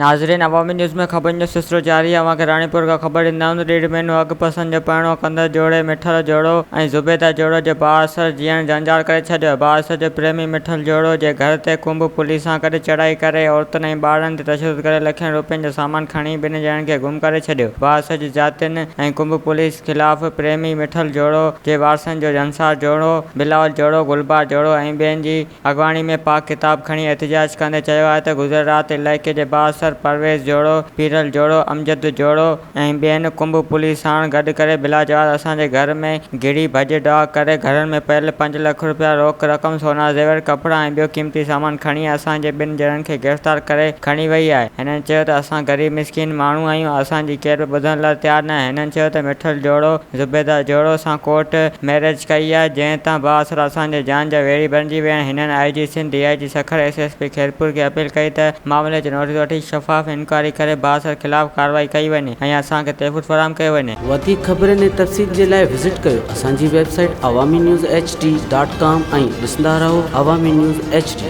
नाज़रीन, अवामी न्यूज़ में खबर जो सिलसिलो जारी है। वहाँ के रानीपुर का खबर ॾिना डेढ़ महीनो अॻु पसंदि जो पहिरियों कंदड़ जोड़े मिठल जोड़ो ऐं ज़ुबैदा जोड़ो जे बासर जीअण जंजाल करे छॾियो। बासर जो प्रेमी मिठल जोड़ो जे घर ते कुंभ पुलिस सां गॾु चढ़ाई करे औरतुनि ऐं ॿारनि ते तशदुद करे लखनि रुपयनि जो सामान खणी ॿिनि ॼणनि खे गुम करे छॾियो। बासर जी जातियुनि ऐं कुंभ पुलिस ख़िलाफ़ प्रेमी मिठल जोड़ो जे वारसनि जो अंसार जोड़ो, बिलावल जोड़ो, गुलबार जोड़ो ऐं ॿियनि जी अॻवानी में पाक किताब खणी एहतिजाज कंदे चयो आहे त गुज़िरियल राति इलाइक़े जे बासर परवेज़ जोड़ो, पीरल जोड़ो, अमजद जोड़ो ऐं ॿियनि कुंभ पुलिस सां गॾु करे बिला जवाद असांजे घर में घिड़ी भॼ डाह करे घरनि में पियल 5 लख रुपया रोक रक़म, सोना ज़ेवर, कपिड़ा ऐं ॿियो क़ीमती सामान खणी असांजे ॿिनि ॼणनि खे गिरफ़्तार करे खणी वई आहे। हिननि चयो त असां ग़रीब मिसकिन माण्हू आहियूं, असांजी केरु बि ॿुधण लाइ तयारु न आहे। हिननि चयो त मिठल जोड़ो ज़ुबैदा जोड़ो सां कोर्ट मैरिज कई आहे, जंहिं तां बासर असांजे जान जा वेड़ी बणिजी विया आहिनि। हिननि IG Sindh, DIG Sukkur, SSP Khairpur खे अपील कई त मामले जो नोटिस वठी शफ़ाफ़ इंक्वायरी करे बासर ख़िलाफ़ कार्रवाई कई वञे ऐं असांखे तहफ़्फ़ुज़ फ़राहम कयो वञे। वधीक ख़बरुनि ऐं तफ़सील जे लाइ विज़िट कयो असांजी वेबसाइट awamiNewsHD.com ऐं ॾिसंदा रहो अवामी न्यूज़ HD।